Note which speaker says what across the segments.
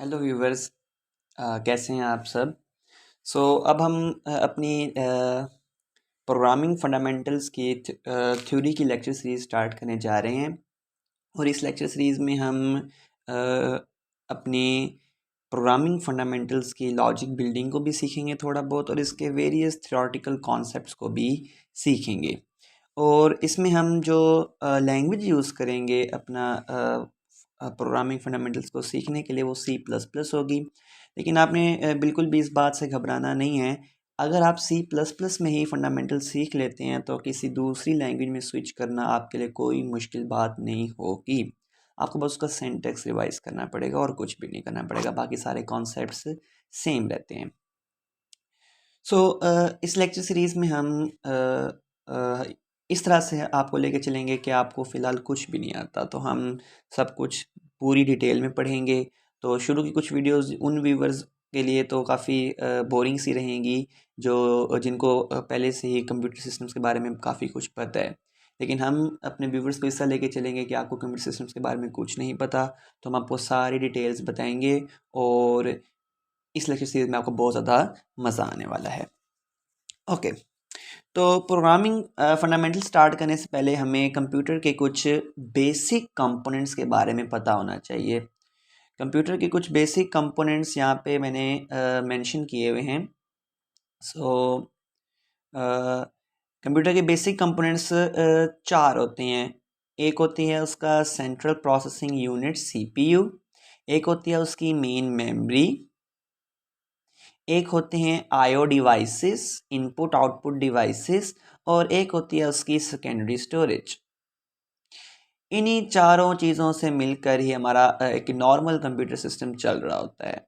Speaker 1: Hello viewers. कैसे हैं आप सब। अब हम अपनी प्रोग्रामिंग फंडामेंटल्स की थ्योरी की लेक्चर सीरीज स्टार्ट करने जा रहे हैं। और इस लेक्चर सीरीज़ में हम अपनी प्रोग्रामिंग फंडामेंटल्स की लॉजिक बिल्डिंग को भी सीखेंगे थोड़ा बहुत, और इसके वेरियस थ्योरेटिकल कॉन्सेप्ट्स को भी सीखेंगे। और इसमें हम जो लैंग्वेज यूज़ करेंगे अपना प्रोग्रामिंग फंडामेंटल्स को सीखने के लिए वो C++ होगी। लेकिन आपने बिल्कुल भी इस बात से घबराना नहीं है। अगर आप C++ में ही फंडामेंटल सीख लेते हैं तो किसी दूसरी लैंग्वेज में स्विच करना आपके लिए कोई मुश्किल बात नहीं होगी। आपको बस उसका सिंटैक्स रिवाइज करना पड़ेगा और कुछ भी नहीं करना पड़ेगा, बाकी सारे कॉन्सेप्ट्स सेम रहते हैं। इस लेक्चर सीरीज़ में हम इस तरह से आपको लेके चलेंगे कि आपको फ़िलहाल कुछ भी नहीं आता, तो हम सब कुछ पूरी डिटेल में पढ़ेंगे। तो शुरू की कुछ वीडियोस उन व्यूवर्स के लिए तो काफ़ी बोरिंग सी रहेंगी जो जिनको पहले से ही कंप्यूटर सिस्टम्स के बारे में काफ़ी कुछ पता है। लेकिन हम अपने व्यूवर्स को इससे लेके चलेंगे कि आपको कंप्यूटर सिस्टम्स के बारे में कुछ नहीं पता, तो हम आपको सारी डिटेल्स बताएंगे। और इस लेक्चर सीरीज़ में आपको बहुत ज़्यादा मज़ा आने वाला है। ओके, तो प्रोग्रामिंग फंडामेंटल स्टार्ट करने से पहले हमें कंप्यूटर के कुछ बेसिक कंपोनेंट्स के बारे में पता होना चाहिए। कंप्यूटर के कुछ बेसिक कंपोनेंट्स यहाँ पे मैंने मेंशन किए हुए हैं। कंप्यूटर के बेसिक कंपोनेंट्स चार होते हैं। एक होती है उसका सेंट्रल प्रोसेसिंग यूनिट CPU, एक होती है उसकी मेन मेमोरी, एक होते हैं IO devices, input output devices, और एक होती है उसकी सेकेंडरी स्टोरेज। इन्हीं चारों चीज़ों से मिलकर ही हमारा एक नॉर्मल कंप्यूटर सिस्टम चल रहा होता है।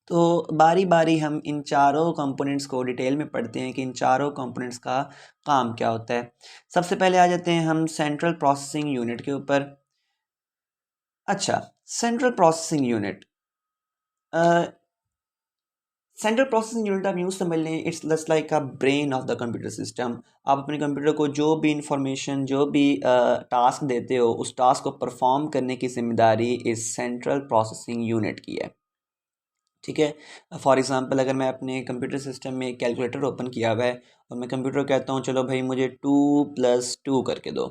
Speaker 1: तो बारी बारी हम इन चारों कंपोनेंट्स को डिटेल में पढ़ते हैं कि इन चारों कंपोनेंट्स का काम क्या होता है। सबसे पहले आ जाते हैं हम सेंट्रल प्रोसेसिंग यूनिट के ऊपर। अच्छा, central processing unit, central processing unit आप यूँ समझ लें, it's just like a brain of the computer system. आप अपने कंप्यूटर को जो भी इंफॉर्मेशन, जो भी टास्क देते हो, उस टास्क को परफॉर्म करने की जिम्मेदारी इस सेंट्रल प्रोसेसिंग यूनिट की है। ठीक है। फॉर एग्जांपल, अगर मैं अपने कंप्यूटर सिस्टम में एक कैलकुलेटर ओपन किया हुआ है और मैं कंप्यूटर को कहता हूँ चलो भाई मुझे 2+2 करके दो,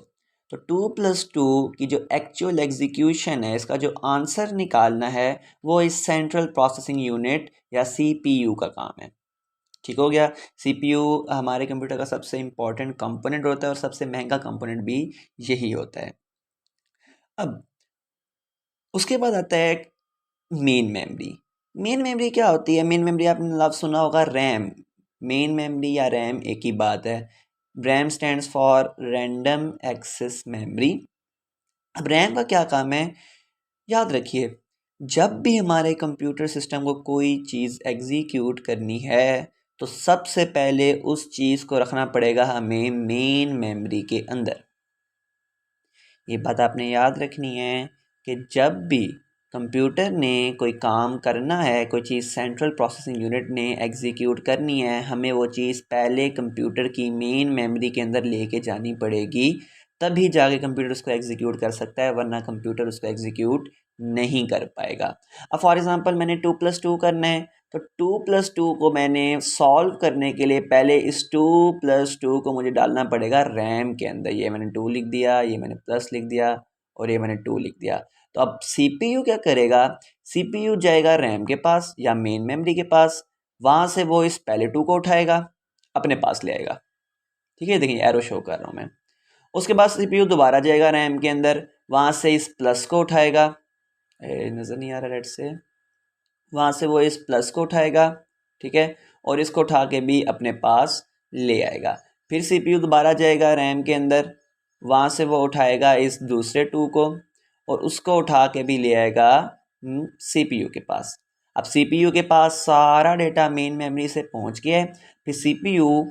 Speaker 1: तो 2+2 की जो एक्चुअल एग्जीक्यूशन है, इसका जो आंसर निकालना है, वो इस सेंट्रल प्रोसेसिंग यूनिट या CPU का काम है। ठीक हो गया। CPU हमारे कंप्यूटर का सबसे इम्पोर्टेंट कंपोनेंट होता है और सबसे महंगा कंपोनेंट भी यही होता है। अब उसके बाद आता है मेन मेमोरी। मेन मेमोरी क्या होती है? मेन मेमोरी आपने लफ्ज़ सुना होगा रैम। मेन मेमोरी या रैम एक ही बात है। RAM stands for random access memory. अब रैम का क्या काम है? याद रखिए, जब भी हमारे कंप्यूटर सिस्टम को कोई चीज़ एग्जीक्यूट करनी है तो सबसे पहले उस चीज़ को रखना पड़ेगा हमें मेन मेमोरी के अंदर। ये बात आपने याद रखनी है कि जब भी कंप्यूटर ने कोई काम करना है, कोई चीज़ सेंट्रल प्रोसेसिंग यूनिट ने एग्जीक्यूट करनी है, हमें वो चीज़ पहले कंप्यूटर की मेन मेमोरी के अंदर लेके जानी पड़ेगी, तभी जाके कंप्यूटर उसको एग्जीक्यूट कर सकता है, वरना कंप्यूटर उसको एग्जीक्यूट नहीं कर पाएगा। अब फॉर एग्जांपल मैंने 2+2 करना है, तो 2+2 को मैंने सॉल्व करने के लिए पहले इस 2+2 को मुझे डालना पड़ेगा रैम के अंदर। ये मैंने 2 लिख दिया, ये मैंने प्लस लिख दिया और ये मैंने 2 लिख दिया। तो अब CPU क्या करेगा? CPU जाएगा रैम के पास या मेन मेमोरी के पास, वहाँ से वो इस पहले 2 को उठाएगा, अपने पास ले आएगा। ठीक है, देखिए एरो शो कर रहा हूँ मैं। उसके बाद CPU दोबारा जाएगा रैम के अंदर, वहाँ से इस प्लस को उठाएगा, नज़र नहीं आ रहा रेड से, वहाँ से वो इस प्लस को उठाएगा, ठीक है, और इसको उठा के भी अपने पास ले आएगा। फिर CPU दोबारा जाएगा रैम के अंदर, वहाँ से वो उठाएगा इस दूसरे 2 को और उसको उठा के भी ले आएगा CPU के पास। अब CPU के पास सारा डेटा मेन मेमोरी से पहुँच गया है। फिर CPU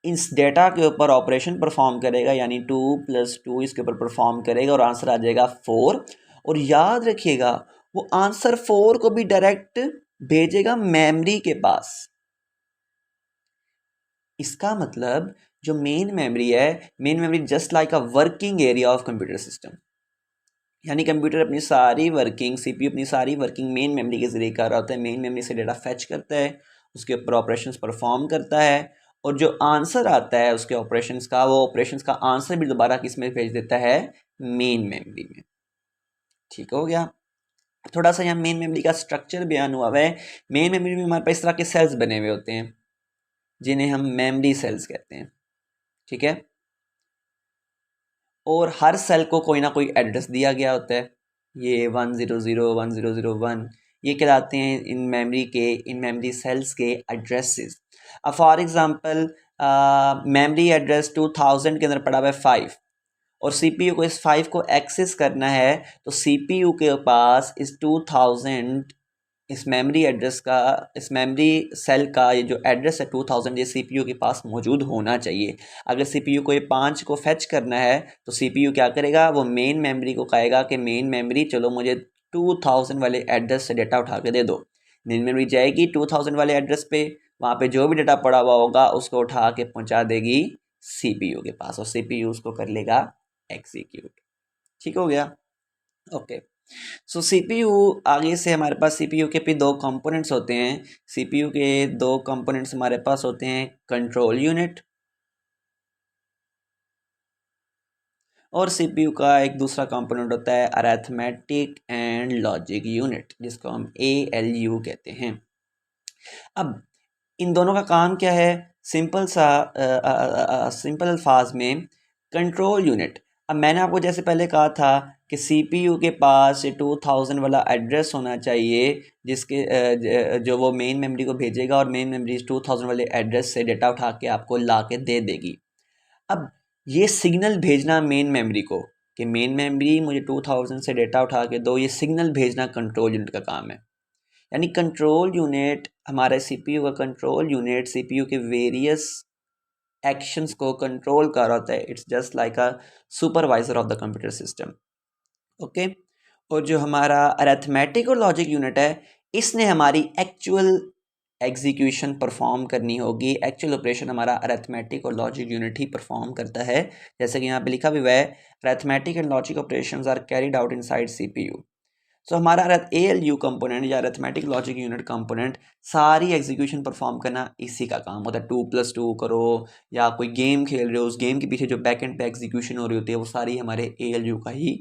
Speaker 1: इस डेटा के ऊपर ऑपरेशन परफॉर्म करेगा, यानी 2+2 इसके ऊपर परफॉर्म करेगा और आंसर आ जाएगा 4। और याद रखिएगा, वो आंसर 4 को भी डायरेक्ट भेजेगा मेमोरी के पास। इसका मतलब जो मेन मेमोरी है, main memory just like a working area of computer system. यानी कंप्यूटर अपनी सारी वर्किंग, सीपीयू अपनी सारी वर्किंग मेन मेमोरी के ज़रिए कर रहा होता है। मेन मेमोरी से डेटा फेच करता है, उसके ऊपर ऑपरेशंस परफॉर्म करता है, और जो आंसर आता है उसके ऑपरेशंस का, वो ऑपरेशंस का आंसर भी दोबारा किस में भेज देता है, मेन मेमोरी में। ठीक हो गया। थोड़ा सा यहाँ मेन मेमोरी का स्ट्रक्चर बयान हुआ है। मेन मेमोरी में हमारे पास इस तरह के सेल्स बने हुए होते हैं जिन्हें हम मेमोरी सेल्स कहते हैं। ठीक है, और हर सेल को कोई ना कोई एड्रेस दिया गया होता है। ये 100 1001 ये कहलाते हैं इन मेमोरी सेल्स के एड्रेसेस। अब फॉर एग्जांपल मेमोरी एड्रेस 2000 के अंदर पड़ा हुआ है 5, और सीपीयू को इस 5 को एक्सेस करना है, तो सीपीयू के पास इस 2000 इस मेमोरी एड्रेस का, इस मेमोरी सेल का ये जो एड्रेस है 2000, ये सीपीयू के पास मौजूद होना चाहिए। अगर सीपीयू को ये 5 को फेच करना है तो सीपीयू क्या करेगा, वो मेन मेमोरी को कहेगा कि मेन मेमोरी चलो मुझे 2000 वाले एड्रेस से डेटा उठा के दे दो। मेन मेमोरी जाएगी 2000 वाले एड्रेस पे, वहाँ पे जो भी डेटा पड़ा हुआ होगा उसको उठा के पहुँचा देगी सीपीयू के पास, और सीपीयू उसको कर लेगा एग्जीक्यूट। ठीक हो गया, ओके। सो सीपीयू, आगे से हमारे पास सीपीयू के भी दो कंपोनेंट्स होते हैं। सीपीयू के दो कंपोनेंट्स हमारे पास होते हैं, कंट्रोल यूनिट, और सीपीयू का एक दूसरा कंपोनेंट होता है अरिथमेटिक एंड लॉजिक यूनिट, जिसको हम एएलयू कहते हैं। अब इन दोनों का काम क्या है, सिंपल अल्फाज में, कंट्रोल यूनिट। अब मैंने आपको जैसे पहले कहा था कि सीपीयू के पास 2000 वाला एड्रेस होना चाहिए, जिसके जो वो मेन मेमोरी को भेजेगा, और मेन मेमोरी 2000 वाले एड्रेस से डेटा उठा के आपको ला के दे देगी। अब ये सिग्नल भेजना मेन मेमोरी को कि मेन मेमोरी मुझे 2000 से डेटा उठा के दो, ये सिग्नल भेजना कंट्रोल यूनिट का काम है। यानी कंट्रोल यूनिट, हमारे सीपीयू का कंट्रोल यूनिट सीपीयू के वेरियस एक्शंस को कंट्रोल कर रहा होता है। It's just like a supervisor of the computer system, okay. और जो हमारा अरिथमेटिक और लॉजिक यूनिट है, इसने हमारी एक्चुअल एग्जीक्यूशन परफॉर्म करनी होगी। एक्चुअल ऑपरेशन हमारा अरिथमेटिक और लॉजिक यूनिट ही परफॉर्म करता है। जैसे कि यहाँ पे लिखा भी हुआ है, arithmetic and logic operations are carried out inside CPU. So हमारा ALU कंपोनेंट या अरिथमेटिक लॉजिक यूनिट कंपोनेंट, सारी एग्जीक्यूशन परफॉर्म करना इसी का काम होता है। 2+2 करो, या कोई गेम खेल रहे हो, उस गेम के पीछे जो बैक एंड पे एग्जीक्यूशन हो रही होती है, वो सारी हमारे ALU का ही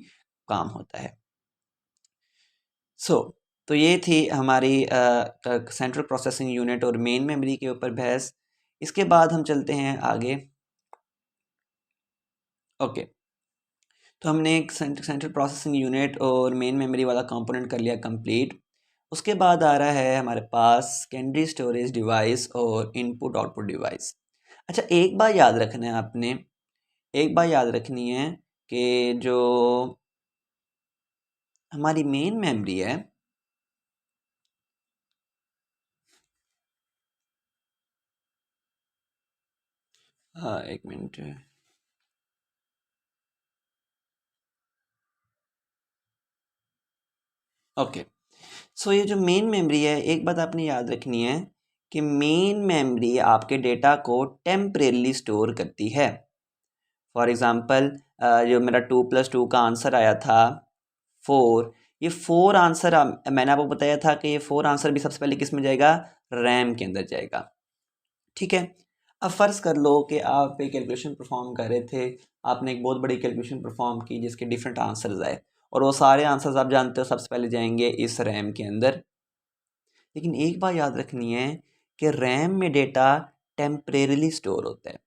Speaker 1: काम होता है। तो ये थी हमारी सेंट्रल प्रोसेसिंग यूनिट और मेन मेमोरी के ऊपर बहस। इसके बाद हम चलते हैं आगे, ओके। तो हमने एक सेंट्रल प्रोसेसिंग यूनिट और मेन मेमोरी वाला कंपोनेंट कर लिया कंप्लीट। उसके बाद आ रहा है हमारे पास सेकेंडरी स्टोरेज डिवाइस और इनपुट आउटपुट डिवाइस। अच्छा, एक बात याद रखना है आपने, एक बात याद रखनी है कि जो हमारी मेन मेमोरी है, हाँ एक मिनट, ओके। सो ये जो मेन मेमोरी है, एक बात आपने याद रखनी है कि मेन मेमोरी आपके डेटा को टेम्परेली स्टोर करती है। फॉर एग्ज़ाम्पल, जो मेरा 2+2 का आंसर आया था 4, ये 4 आंसर मैंने आपको बताया था कि ये 4 आंसर भी सबसे पहले किस में जाएगा, रैम के अंदर जाएगा। ठीक है। अब फ़र्ज़ कर लो कि आप एक कैलकुलेशन परफॉर्म कर रहे थे, आपने एक बहुत बड़ी कैलकुलेशन परफॉर्म की जिसके डिफरेंट आंसर्स आए, और वो सारे आंसर्स आप जानते हो सबसे पहले जाएंगे इस रैम के अंदर। लेकिन एक बात याद रखनी है कि रैम में डेटा टेम्परेरीली स्टोर होता है।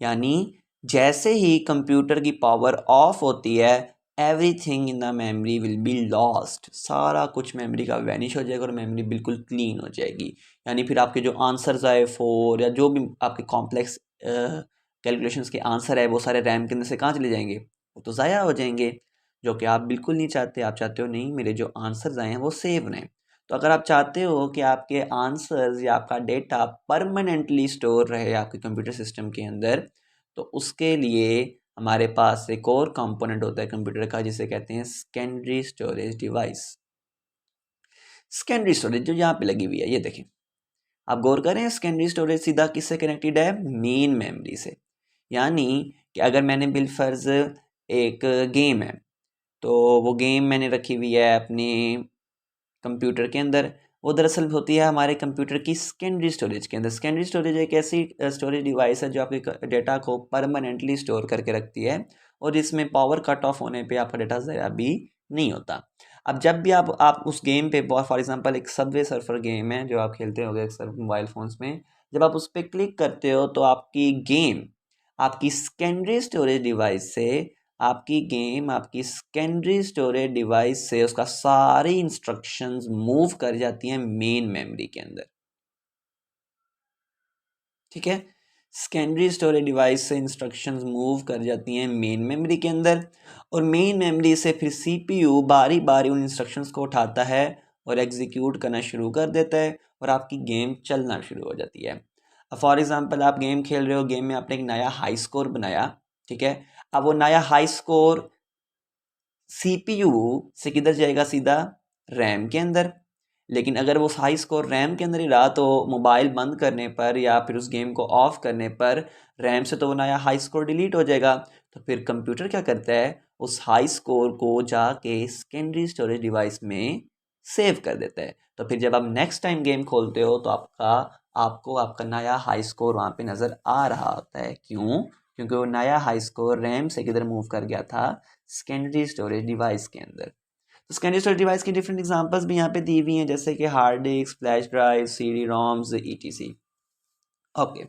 Speaker 1: यानी जैसे ही कंप्यूटर की पावर ऑफ होती है, everything in the memory will be lost, सारा कुछ मेमोरी का वैनिश हो जाएगा और मेमोरी बिल्कुल क्लीन हो जाएगी। यानी फिर आपके जो आंसर्स आए 4 या जो भी आपके कॉम्प्लेक्स कैलकुलेशंस के आंसर है, वो सारे रैम के अंदर से कहाँ चले जाएंगे, वो तो ज़ाया हो जाएंगे, जो कि आप बिल्कुल नहीं चाहते। आप चाहते हो नहीं, मेरे जो आंसर्स आए हैं वो सेव रहें। तो अगर आप चाहते हो कि आपके आंसर्स या आपका डेटा परमानेंटली स्टोर रहे आपके कंप्यूटर सिस्टम के अंदर, तो उसके लिए हमारे पास एक और कंपोनेंट होता है कंप्यूटर का, जिसे कहते हैं secondary storage device. Secondary storage जो यहाँ पे लगी हुई है, ये देखें, आप गौर करें, सेकेंडरी स्टोरेज सीधा किससे कनेक्टेड है, मेन मेमोरी से। यानी कि अगर मैंने बिलफर्ज एक गेम है, तो वो गेम मैंने रखी हुई है अपने कंप्यूटर के अंदर। वो दरअसल होती है हमारे कंप्यूटर की सेकेंडरी स्टोरेज के अंदर। सेकेंडरी स्टोरेज एक ऐसी स्टोरेज डिवाइस है जो आपके डेटा को परमानेंटली स्टोर करके रखती है और जिसमें पावर कट ऑफ होने पे आपका डेटा ज़रा भी नहीं होता। अब जब भी आप उस गेम पे, फॉर एग्जांपल एक सबवे सर्फर गेम है जो आप खेलते होंगे अक्सर मोबाइल फ़ोन्स में, जब आप उस पर क्लिक करते हो तो आपकी गेम आपकी सेकेंडरी स्टोरेज डिवाइस से आपकी सेकेंडरी स्टोरेज डिवाइस से उसका सारी इंस्ट्रक्शंस मूव कर जाती हैं मेन मेमोरी के अंदर। ठीक है, सेकेंडरी स्टोरेज डिवाइस से इंस्ट्रक्शंस मूव कर जाती हैं मेन मेमोरी के अंदर और मेन मेमोरी से फिर सीपीयू बारी बारी उन इंस्ट्रक्शंस को उठाता है और एग्जीक्यूट करना शुरू कर देता है और आपकी गेम चलना शुरू हो जाती है। अब फॉर एग्जांपल आप गेम खेल रहे हो, गेम में आपने एक नया हाई स्कोर बनाया। ठीक है, अब वो नया हाई स्कोर सीपीयू से किधर जाएगा? सीधा रैम के अंदर। लेकिन अगर वो हाई स्कोर रैम के अंदर ही रहा तो मोबाइल बंद करने पर या फिर उस गेम को ऑफ करने पर रैम से तो वो नया हाई स्कोर डिलीट हो जाएगा। तो फिर कंप्यूटर क्या करता है? उस हाई स्कोर को जाके सेकेंडरी स्टोरेज डिवाइस में सेव कर देता है। तो फिर जब आप नेक्स्ट टाइम गेम खोलते हो तो आपको आपका नया हाई स्कोर वहाँ पे नज़र आ रहा होता है। क्यों? क्योंकि वो नया हाई स्कोर रैम से किधर मूव कर गया था? सेकेंडरी स्टोरेज डिवाइस के अंदर। तो सेकेंडरी स्टोरेज डिवाइस की डिफरेंट एग्जांपल्स भी यहाँ पे दी हुई हैं, जैसे कि hard disk, flash drive, CD roams, etc. Okay,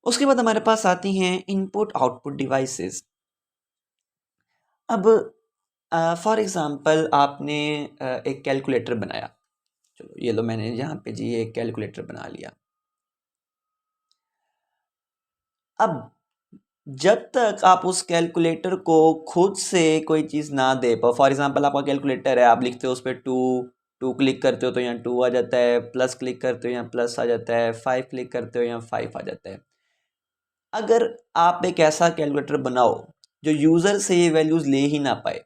Speaker 1: उसके बाद हमारे पास आती हैं इनपुट आउटपुट डिवाइसेस। अब फॉर एग्जांपल आपने एक कैलकुलेटर बनाया। चलो ये लो, मैंने यहाँ पे जी एक कैलकुलेटर बना लिया। अब जब तक आप उस कैलकुलेटर को खुद से कोई चीज़ ना दे पाओ, फॉर एग्जांपल आपका कैलकुलेटर है, आप लिखते हो उस पर टू क्लिक करते हो तो यहाँ टू आ जाता है, प्लस क्लिक करते हो यहाँ प्लस आ जाता है, 5 क्लिक करते हो यहाँ 5 आ जाता है। अगर आप एक ऐसा कैलकुलेटर बनाओ जो यूज़र से ये वैल्यूज़ ले ही ना पाए,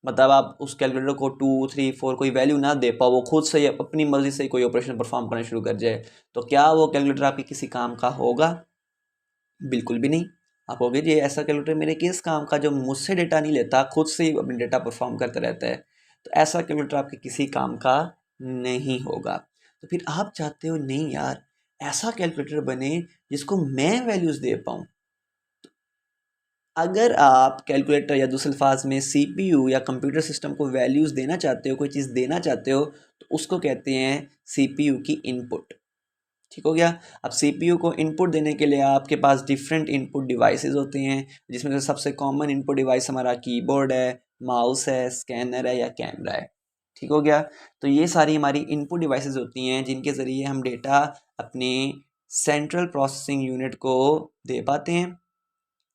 Speaker 1: मतलब आप उस कैलकुलेटर को 2 3 4 कोई वैल्यू ना दे पाओ, वो खुद से अपनी मर्जी से कोई ऑपरेशन परफॉर्म करना शुरू कर जाए, तो क्या वो कैलकुलेटर आपके किसी काम का होगा? बिल्कुल भी नहीं। आप कहोगे जी ऐसा कैलकुलेटर मेरे किस काम का जो मुझसे डेटा नहीं लेता, खुद से ही अपने डेटा परफॉर्म करता रहता है। तो ऐसा कैलकुलेटर आपके किसी काम का नहीं होगा। तो फिर आप चाहते हो नहीं यार, ऐसा कैलकुलेटर बने जिसको मैं वैल्यूज़ दे पाऊँ। अगर आप कैलकुलेटर या दूसरे अल्फाज में सीपीयू या कंप्यूटर सिस्टम को वैल्यूज़ देना चाहते हो, कोई चीज़ देना चाहते हो, तो उसको कहते हैं सीपीयू की इनपुट। ठीक हो गया। अब सीपीयू को इनपुट देने के लिए आपके पास डिफरेंट इनपुट डिवाइसेस होते हैं, जिसमें से सबसे कॉमन इनपुट डिवाइस हमारा कीबोर्ड है, माउस है, स्कैनर है या कैमरा है। ठीक हो गया। तो ये सारी हमारी इनपुट डिवाइसेस होती हैं जिनके ज़रिए हम डेटा अपने सेंट्रल प्रोसेसिंग यूनिट को दे पाते हैं,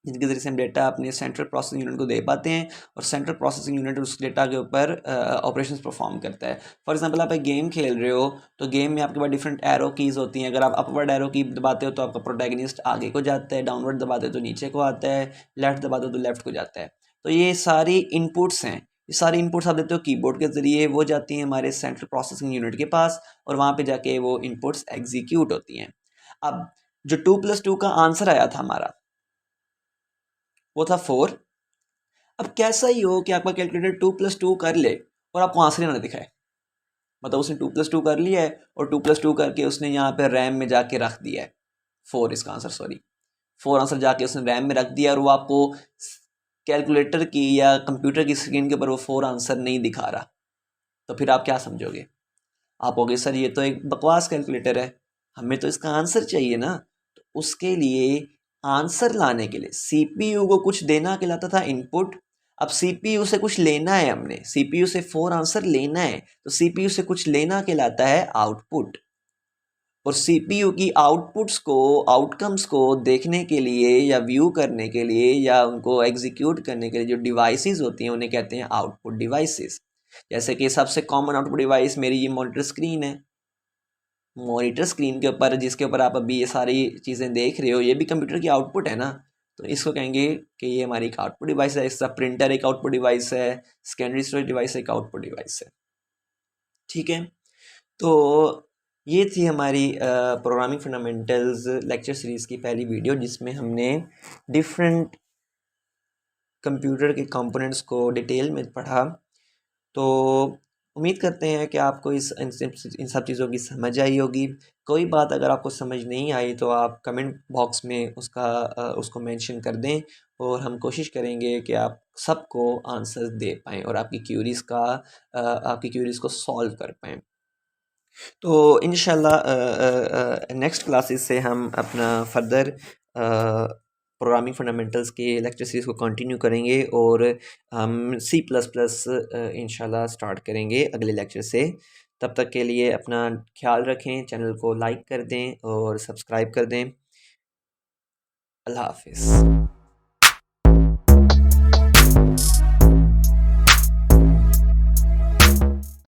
Speaker 1: जिनके ज़रिए से हम डेटा अपने सेंट्रल प्रोसेसिंग यूनिट को दे पाते हैं और सेंट्रल प्रोसेसिंग यूनिट उस डेटा के ऊपर ऑपरेशंस परफॉर्म करता है। फॉर एग्जांपल आप एक गेम खेल रहे हो तो गेम में आपके पास डिफरेंट एरो कीज़ होती हैं। अगर आप अपवर्ड एरो की दबाते हो तो आपका प्रोटैगनिस्ट आगे को जाता है, डाउनवर्ड दबाते हो तो नीचे को आता है, लेफ्ट दबाते हो तो लेफ्ट को जाता है। तो ये सारी इनपुट्स हैं, ये सारी इनपुट्स आप देते हो कीबोर्ड के ज़रिए, वो जाती हैं हमारे सेंट्रल प्रोसेसिंग यूनिट के पास और वहाँ पर जाके वो इनपुट्स एग्जीक्यूट होती हैं। अब जो 2+2 का आंसर आया था हमारा, वो था 4। अब कैसा ही हो कि आपका कैलकुलेटर 2+2 कर ले और आपको आंसर ही ना दिखाए, मतलब उसने 2+2 कर लिया है और 2+2 करके उसने यहाँ पे रैम में जाके रख दिया है 4, इसका आंसर सॉरी 4 आंसर जाके उसने रैम में रख दिया और वो आपको कैलकुलेटर की या कंप्यूटर की स्क्रीन के ऊपर वो 4 आंसर नहीं दिखा रहा। तो फिर आप क्या समझोगे? आप कहोगे सर ये तो एक बकवास कैलकुलेटर है, हमें तो इसका आंसर चाहिए ना। तो उसके लिए आंसर लाने के लिए सीपीयू को कुछ देना कहलाता था इनपुट। अब सीपीयू से कुछ लेना है, हमने सीपीयू से 4 आंसर लेना है तो सीपीयू से कुछ लेना कहलाता है आउटपुट। और सीपीयू की आउटपुट्स को, आउटकम्स को देखने के लिए या व्यू करने के लिए या उनको एग्जीक्यूट करने के लिए जो डिवाइसेस होती हैं उन्हें कहते हैं आउटपुट डिवाइसेस। जैसे कि सबसे कॉमन आउटपुट डिवाइस मेरी ये मॉनिटर स्क्रीन है। मॉनिटर स्क्रीन के ऊपर, जिसके ऊपर आप अभी ये सारी चीज़ें देख रहे हो, ये भी कंप्यूटर की आउटपुट है ना। तो इसको कहेंगे कि ये हमारी एक आउटपुट डिवाइस है। इसका प्रिंटर एक आउटपुट डिवाइस है, सेकेंडरी स्टोरेज डिवाइस एक आउटपुट डिवाइस है। ठीक है, तो ये थी हमारी प्रोग्रामिंग फंडामेंटल्स लेक्चर सीरीज़ की पहली वीडियो, जिसमें हमने डिफरेंट कंप्यूटर के कंपोनेंट्स को डिटेल में पढ़ा। तो उम्मीद करते हैं कि आपको इन सब चीज़ों की समझ आई होगी। कोई बात अगर आपको समझ नहीं आई तो आप कमेंट बॉक्स में उसको मेंशन कर दें और हम कोशिश करेंगे कि आप सबको आंसर दे पाएँ और आपकी क्यूरीज़ को सॉल्व कर पाएँ। तो इंशाल्लाह नेक्स्ट क्लासेस से हम अपना फर्दर प्रोग्रामिंग फंडामेंटल्स के लेक्चर सीरीज़ को कंटिन्यू करेंगे और हम सी प्लस प्लस इंशाल्लाह स्टार्ट करेंगे अगले लेक्चर से। तब तक के लिए अपना ख्याल रखें, चैनल को लाइक कर दें और सब्सक्राइब कर दें। अल्लाह हाफिज़।